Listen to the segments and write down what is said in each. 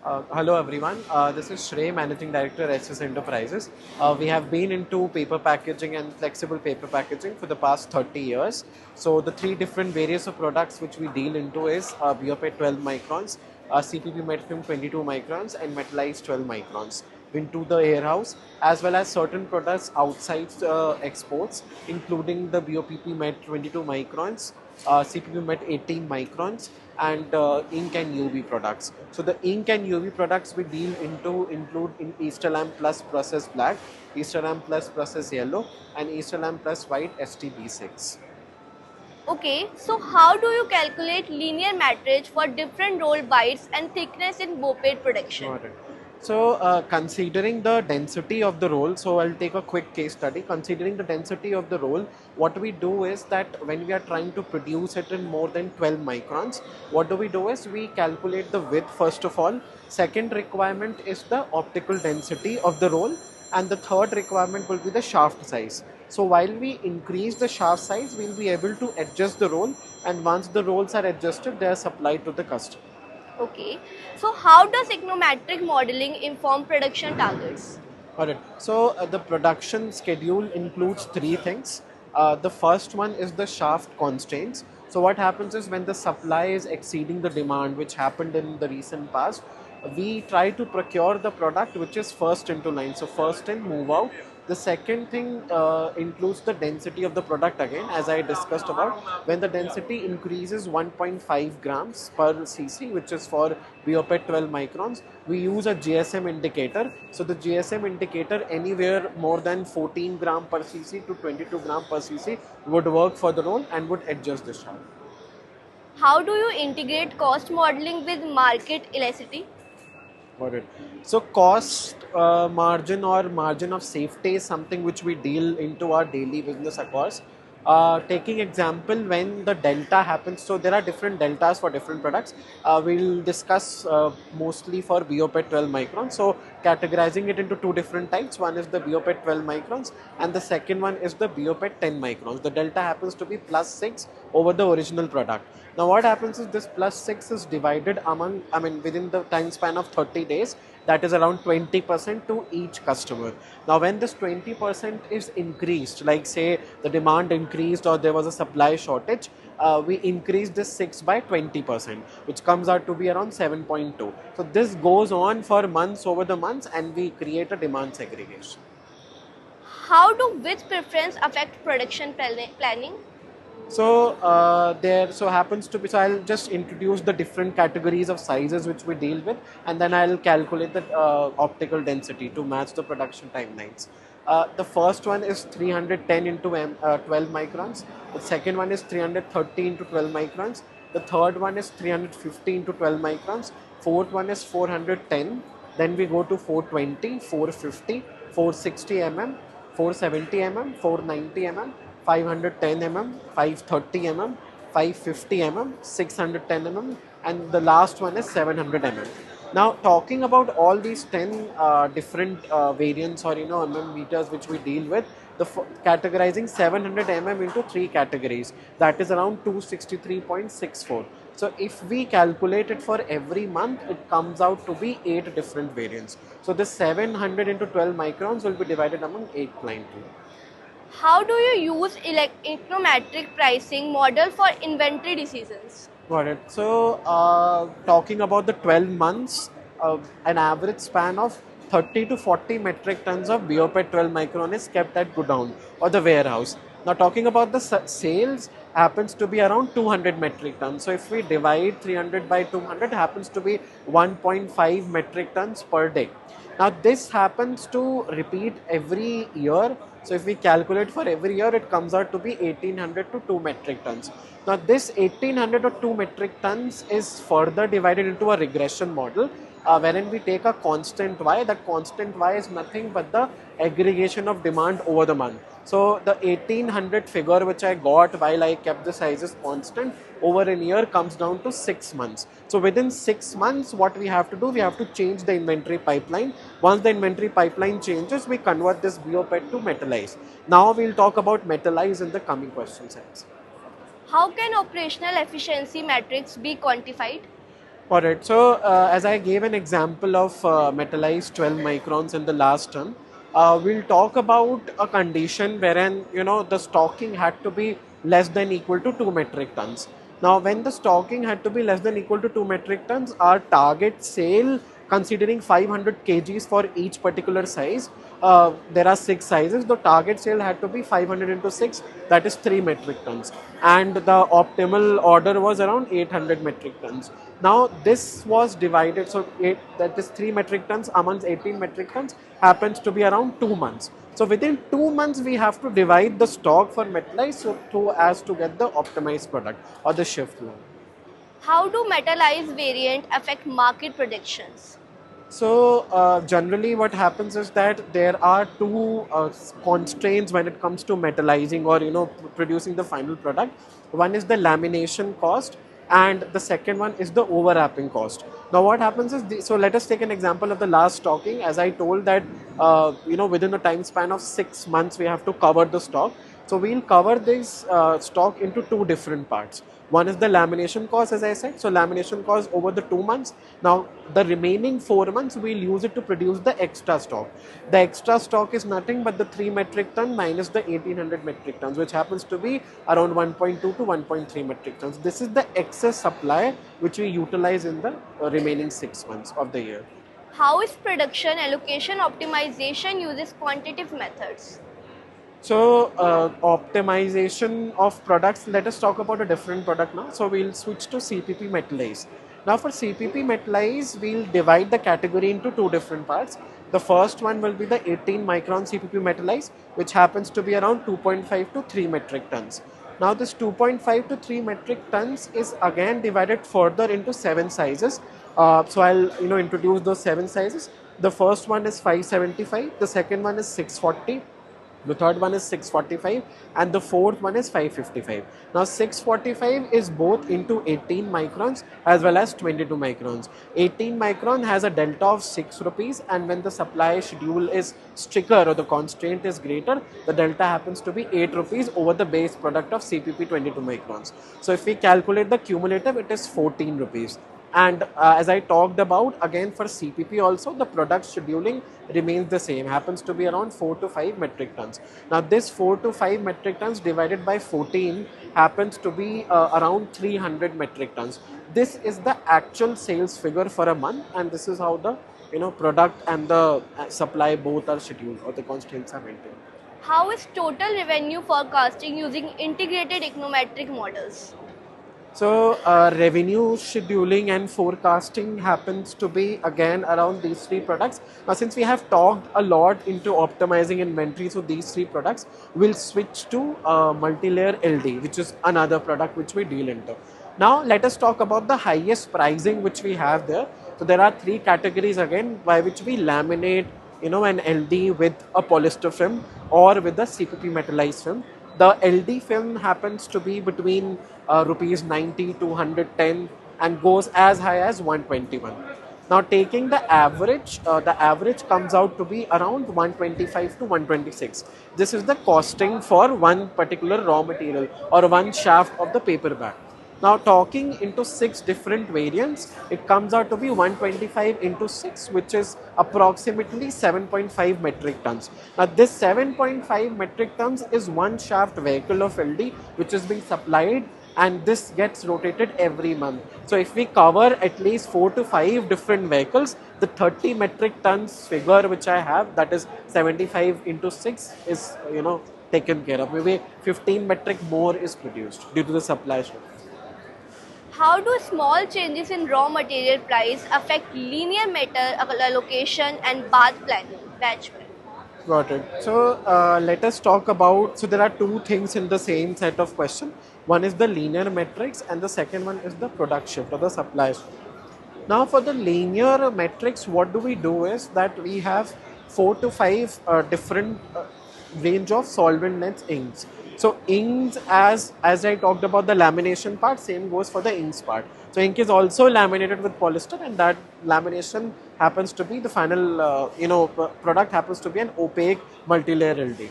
Hello everyone, this is Shrey, Managing Director SS Enterprises. We have been into paper packaging and flexible paper packaging for the past 30 years. So the three different various of products which we deal into is BOPET 12 microns, CPP Metfilm 22 microns and metallized 12 microns into the warehouse, as well as certain products outside exports, including the BOPP Met 22 microns, CPP Met 18 microns, and ink and UV products. So the ink and UV products we deal into include in Easterlamp Plus Process Black, Easterlamp Plus Process Yellow, and Easterlamp Plus White STB6. Okay, so how do you calculate linear matrix for different roll bytes and thickness in BOPET production? Got it. So, considering the density of the roll, so I'll take a quick case study. Considering the density of the roll, what we do is that when we are trying to produce it in more than 12 microns, what do? Is we calculate the width first of all. Second requirement is the optical density of the roll, and the third requirement will be the shaft size. So, while we increase the shaft size, we'll be able to adjust the roll, and once the rolls are adjusted, they are supplied to the customer. Okay, so how does econometric modeling inform production targets? Alright, so the production schedule includes three things. The first one is the shaft constraints. So what happens is when the supply is exceeding the demand, which happened in the recent past, we try to procure the product which is first into line. So first in, move out. The second thing includes the density of the product again, as I discussed about. When the density increases 1.5 grams per cc, which is for BOPET 12 microns, we use a GSM indicator. So the GSM indicator anywhere more than 14 gram per cc to 22 gram per cc would work for the roll and would adjust the shaft. How do you integrate cost modeling with market elasticity? Got it. So cost margin or margin of safety is something which we deal into our daily business, of course. Taking example, when the delta happens, so there are different deltas for different products. We'll discuss mostly for BOPET 12 microns. So categorizing it into two different types. One is the BOPET 12 microns and the second one is the BOPET 10 microns. The delta happens to be plus 6 over the original product. Now what happens is this plus 6 is divided among, within the time span of 30 days, that is around 20% to each customer. Now when this 20% is increased, like say the demand increased or there was a supply shortage, we increase this 6 by 20%, which comes out to be around 7.2. So this goes on for months over the months and we create a demand segregation. How do width preference affect production planning? So there so happens to be, so I'll just introduce the different categories of sizes which we deal with, and then I'll calculate the optical density to match the production timelines. The first one is 310 into 12 microns. The second one is 330 into 12 microns. The third one is 350 into 12 microns. Fourth one is 410. Then we go to 420, 450, 460 mm, 470 mm, 490 mm, 510 mm, 530 mm, 550 mm, 610 mm, and the last one is 700 mm. Now, talking about all these 10 different variants or meters which we deal with, categorizing 700 mm into three categories, that is around 263.64. So if we calculate it for every month, it comes out to be 8 different variants. So this 700 into 12 microns will be divided among 8 clients. How do you use econometric pricing model for inventory decisions? Got it. So, talking about the 12 months, an average span of 30 to 40 metric tons of BOPET 12 micron is kept at godown or the warehouse. Now, talking about the sales, happens to be around 200 metric tons. So, if we divide 300 by 200, happens to be 1.5 metric tons per day. Now, this happens to repeat every year. So, if we calculate for every year, it comes out to be 1800 to 2 metric tons. Now, this 1800 or 2 metric tons is further divided into a regression model, wherein we take a constant y. That constant y is nothing but the aggregation of demand over the month. So the 1800 figure which I got while I kept the sizes constant over a year comes down to 6 months. So within 6 months, what we have to do, we have to change the inventory pipeline. Once the inventory pipeline changes, we convert this BOPET to metallize. Now we'll talk about metallize in the coming question sets. How can operational efficiency metrics be quantified? Got it. So, as I gave an example of metallized 12 microns in the last term, we'll talk about a condition wherein the stocking had to be less than equal to 2 metric tons. Now, when the stocking had to be less than equal to 2 metric tons, our target sale, considering 500 kgs for each particular size, there are 6 sizes. The target sale had to be 500 into 6, that is 3 metric tons, and the optimal order was around 800 metric tons. Now this was divided, so that is 3 metric tons amongst 18 metric tons happens to be around 2 months. So within 2 months we have to divide the stock for metallized so as to get the optimized product or the shift long. How do metallized variant affect market predictions? So generally what happens is that there are two constraints when it comes to metallizing or producing the final product. One is the lamination cost and the second one is the overwrapping cost. Now what happens is, so let us take an example of the last stocking. As I told that within a time span of 6 months we have to cover the stock. So we'll cover this stock into two different parts. One is the lamination cost, as I said. So lamination cost over the 2 months. Now the remaining 4 months we'll use it to produce the extra stock. The extra stock is nothing but the 3 metric ton minus the 1800 metric tons, which happens to be around 1.2 to 1.3 metric tons. This is the excess supply which we utilize in the remaining 6 months of the year. How is production allocation optimization uses quantitative methods? So optimization of products, let us talk about a different product now. So we'll switch to CPP metallize. Now for CPP metallize, we'll divide the category into two different parts. The first one will be the 18 micron CPP metallize, which happens to be around 2.5 to 3 metric tons. Now this 2.5 to 3 metric tons is again divided further into 7 sizes. So I'll introduce those 7 sizes. The first one is 575, the second one is 640. The third one is 645 and the fourth one is 555. Now 645 is both into 18 microns as well as 22 microns. 18 micron has a delta of 6 rupees, and when the supply schedule is stricter or the constraint is greater, the delta happens to be 8 rupees over the base product of CPP 22 microns. So if we calculate the cumulative, it is 14 rupees. And as I talked about, again for CPP also, the product scheduling remains the same, happens to be around 4 to 5 metric tons. Now this 4 to 5 metric tons divided by 14 happens to be around 300 metric tons. This is the actual sales figure for a month, and this is how the product and the supply both are scheduled, or the constraints are maintained. How is total revenue forecasting using integrated econometric models? So revenue scheduling and forecasting happens to be again around these three products. Now since we have talked a lot into optimizing inventory, so these three products, we'll switch to multi-layer LD, which is another product which we deal into. Now let us talk about the highest pricing which we have there. So there are three categories again by which we laminate an LD with a polyester film or with a CPP metallized film. The LD film happens to be between rupees 90 to 110 and goes as high as 121. Now taking the average comes out to be around 125 to 126. This is the costing for one particular raw material or one shaft of the paper bag. Now talking into 6 different variants, it comes out to be 125 into 6, which is approximately 7.5 metric tons. Now this 7.5 metric tons is one shaft vehicle of LD which is being supplied, and this gets rotated every month. So if we cover at least 4 to 5 different vehicles, the 30 metric tons figure which I have, that is 75 into 6, is taken care of. Maybe 15 metric more is produced due to the supply shift. How do small changes in raw material price affect linear metal allocation and batch planning? Got it. So let us talk about, so there are two things in the same set of question. One is the linear metrics and the second one is the product shift or the supply shift. Now for the linear metrics, what do we do is that we have 4 to 5 different range of solvent length inks. So inks, as I talked about the lamination part, same goes for the inks part. So ink is also laminated with polyester, and that lamination happens to be the final product happens to be an opaque multi-layer LD.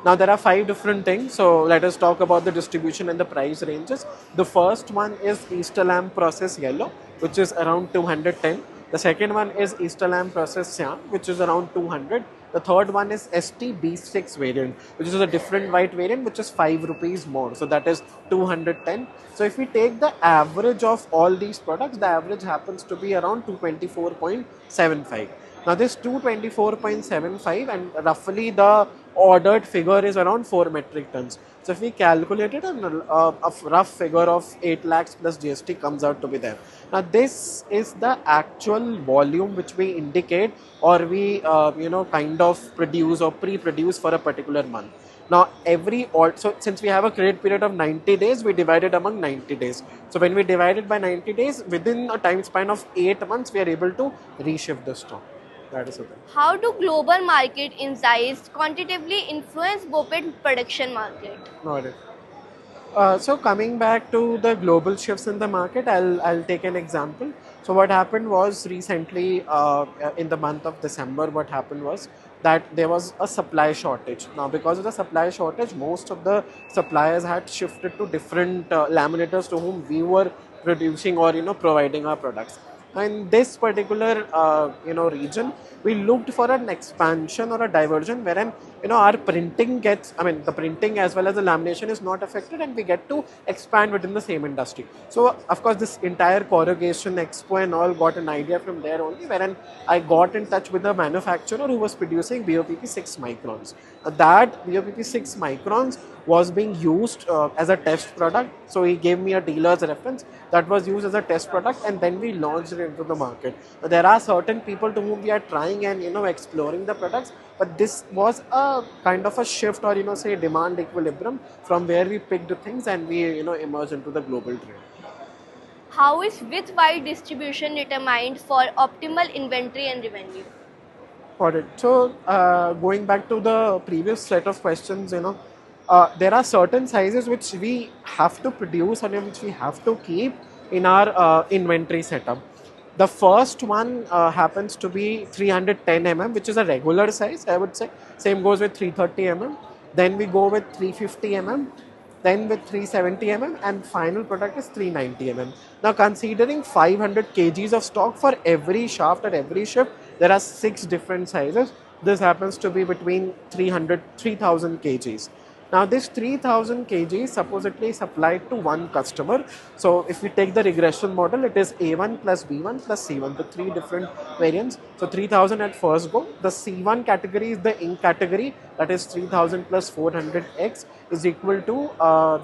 Now there are 5 different things. So let us talk about the distribution and the price ranges. The first one is Easter lamb process yellow, which is around 210. The second one is Easter lamb process cyan, which is around 200. The third one is ST B6 variant, which is a different white variant, which is 5 rupees more. So that is 210. So if we take the average of all these products, the average happens to be around 224.75. Now this 224.75 and roughly the ordered figure is around 4 metric tons. So if we calculate it, a rough figure of 8 lakhs plus GST comes out to be there. Now this is the actual volume which we indicate or we kind of produce or pre-produce for a particular month. Now so since we have a credit period of 90 days, we divide it among 90 days. So when we divide it by 90 days, within a time span of 8 months, we are able to reshift the stock. That is the thing. How do global market insights quantitatively influence BOPET production market? Got it. So coming back to the global shifts in the market, I'll take an example. So what happened was recently in the month of December, what happened was that there was a supply shortage. Now because of the supply shortage, most of the suppliers had shifted to different laminators to whom we were producing or providing our products. In this particular region, we looked for an expansion or a diversion wherein our printing gets, the printing as well as the lamination is not affected and we get to expand within the same industry. So of course this entire corrugation expo and all got an idea from there only, wherein I got in touch with a manufacturer who was producing BOPP 6 microns. That BOPP 6 microns was being used as a test product. So he gave me a dealer's reference that was used as a test product and then we launched it into the market. There are certain people to whom we are trying and exploring the products, but this was a kind of a shift or say demand equilibrium from where we picked things and we emerged into the global trade. How is width-wide distribution determined for optimal inventory and revenue? Got it. So going back to the previous set of questions, there are certain sizes which we have to produce and which we have to keep in our inventory setup. The first one happens to be 310 which is a regular size, I would say. Same goes with 330 Then we go with 350 then with 370 and final product is 390 Now considering 500 kgs of stock for every shaft at every shift, there are 6 different sizes. This happens to be between 3000 kgs. Now this 3000 kg supposedly supplied to one customer. So if we take the regression model, it is A1 plus B1 plus C1, the 3 different variants. So 3000 at first go. The C1 category is the ink category, that is 3000 plus 400x is equal to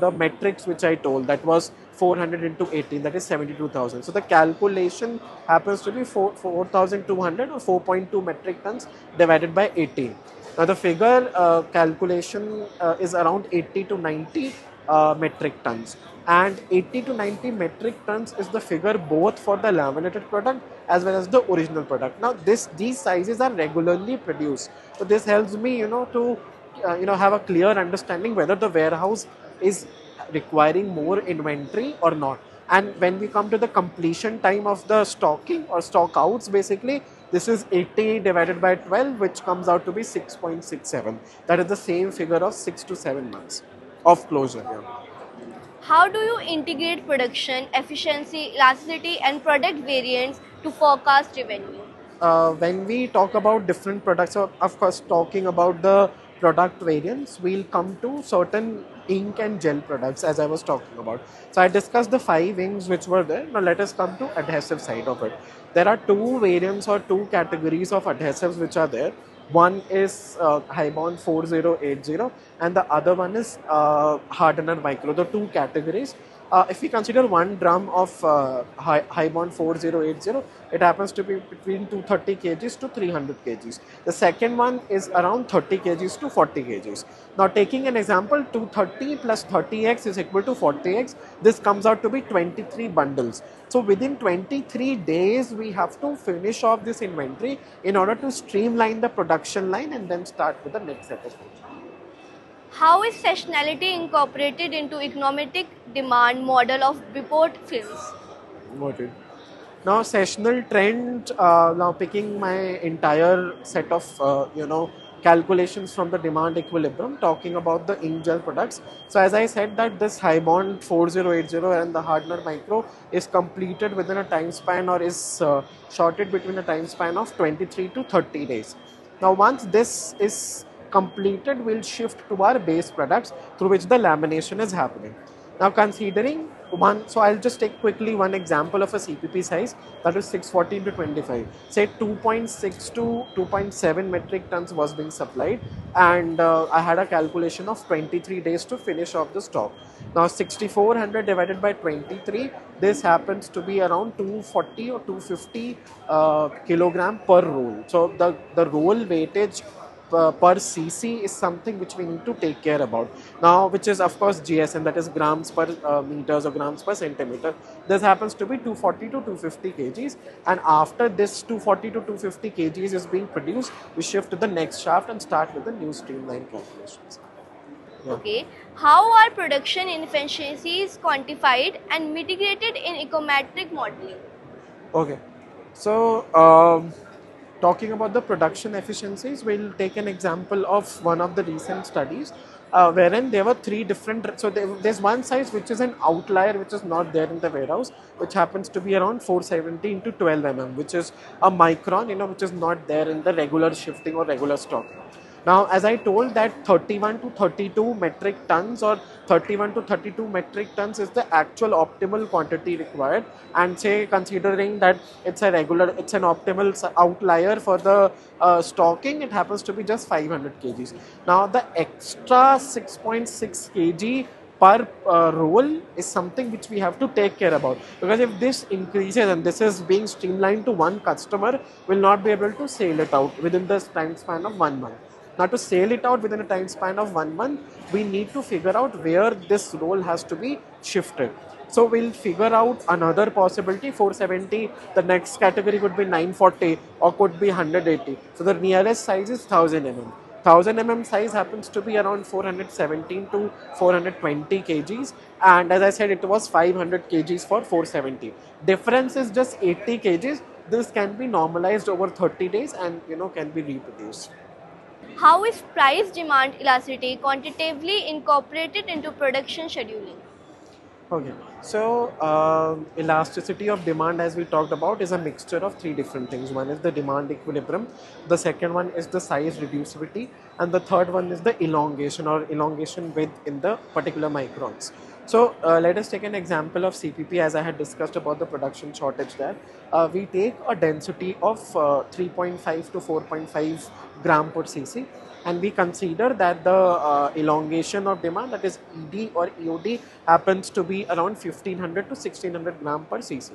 the metrics which I told, that was 400 into 18, that is 72,000. So the calculation happens to be 4,200 or 4.2 metric tons divided by 18. Now the figure calculation is around 80 to 90 metric tons, and 80 to 90 metric tons is the figure both for the laminated product as well as the original product. Now these sizes are regularly produced, so this helps me to have a clear understanding whether the warehouse is requiring more inventory or not. And when we come to the completion time of the stocking or stock outs, basically this is 80 divided by 12, which comes out to be 6.67. That is the same figure of 6 to 7 months of closure. Yeah. How do you integrate production, efficiency, elasticity and product variants to forecast revenue? When we talk about different products, so of course talking about the product variants, we'll come to certain ink and gel products as I was talking about. So I discussed the 5 inks which were there. Now let us come to adhesive side of it. There are 2 variants or 2 categories of adhesives which are there. One is High-Bond 4080 and the other one is Hardener Micro, the 2 categories. If we consider 1 drum of High-Bond 4080, it happens to be between 230 kgs to 300 kgs. The second one is around 30 kgs to 40 kgs. Now taking an example, 230 plus 30x is equal to 40x. This comes out to be 23 bundles. So within 23 days, we have to finish off this inventory in order to streamline the production line and then start with the next set of things. How is seasonality incorporated into econometric demand model of BOPET films? Noted. Now sessional trend, now picking my entire set of calculations from the demand equilibrium talking about the ink gel products. So as I said that this high bond 4080 and the hardener micro is completed within a time span or is shorted between a time span of 23 to 30 days. Now once this is completed, we'll shift to our base products through which the lamination is happening. Now considering one, so I'll just take quickly one example of a CPP size that is 640 to 25. Say 2.6 to 2.7 metric tons was being supplied, and I had a calculation of 23 days to finish off the stock. Now 6400 divided by 23, this happens to be around 240 or 250 kilogram per roll. So the roll weightage per cc is something which we need to take care about now, which is of course GSM, that is grams per meters or grams per centimeter. This happens to be 240 to 250 kgs, and after this 240 to 250 kgs is being produced, we shift to the next shaft and start with the new streamline calculations. Yeah. Okay, how are production inefficiencies quantified and mitigated in econometric modeling? Okay, so talking about the production efficiencies, we'll take an example of one of the recent studies wherein there were three different, so there's one size which is an outlier which is not there in the warehouse, which happens to be around 470 into 12 which is a micron, which is not there in the regular shifting or regular stock. Now, as I told that 31 to 32 metric tons or 31 to 32 metric tons is the actual optimal quantity required, and say considering that it's an optimal outlier for the stocking, it happens to be just 500 kgs. Now, the extra 6.6 kg per roll is something which we have to take care about, because if this increases and this is being streamlined to one customer, will not be able to sell it out within the time span of 1 month. Now, to sell it out within a time span of 1 month, we need to figure out where this roll has to be shifted. So we'll figure out another possibility, 470, the next category could be 940 or could be 180. So the nearest size is 1000 mm. 1000 mm size happens to be around 417 to 420 kgs, and as I said, it was 500 kgs for 470. Difference is just 80 kgs. This can be normalized over 30 days and can be reproduced. How is price demand elasticity quantitatively incorporated into production scheduling? Okay, so elasticity of demand, as we talked about, is a mixture of three different things. One is the demand equilibrium, the second one is the size reducibility, and the third one is the elongation or elongation width in the particular microns. So let us take an example of CPP, as I had discussed about the production shortage there. We take a density of 3.5 to 4.5 gram per cc, and we consider that the elongation of demand, that is ED or EOD, happens to be around 1500 to 1600 gram per cc.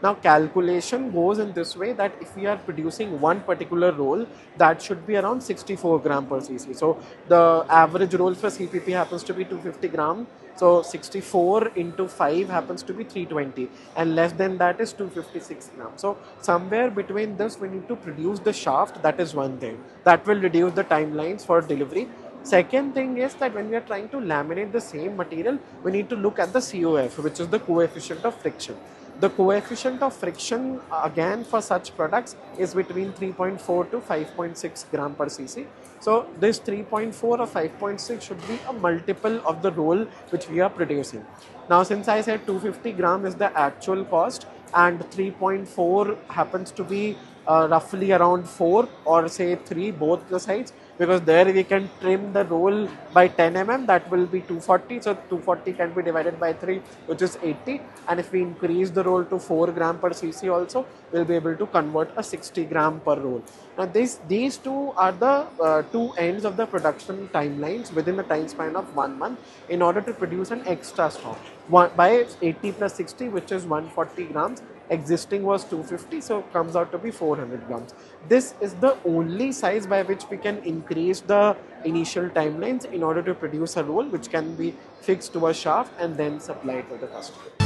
Now calculation goes in this way that if we are producing one particular roll, that should be around 64 gram per cc. So the average roll for CPP happens to be 250 gram. So 64 into 5 happens to be 320, and less than that is 256 grams. So somewhere between this we need to produce the shaft. That is one thing. That will reduce the timelines for delivery. Second thing is that when we are trying to laminate the same material, we need to look at the COF, which is the coefficient of friction. The coefficient of friction again for such products is between 3.4 to 5.6 gram per cc. So this 3.4 or 5.6 should be a multiple of the roll which we are producing. Now since I said 250 gram is the actual cost and 3.4 happens to be roughly around 4 or say 3, both the sides, because there we can trim the roll by 10 mm, that will be 240. So 240 can be divided by 3, which is 80, and if we increase the roll to 4 gram per cc also, we'll be able to convert a 60 gram per roll. Now these two are the two ends of the production timelines within a time span of 1 month in order to produce an extra stock. By 80 plus 60, which is 140 grams, existing was 250, so comes out to be 400 grams. This is the only size by which we can increase the initial timelines in order to produce a roll which can be fixed to a shaft and then supplied to the customer.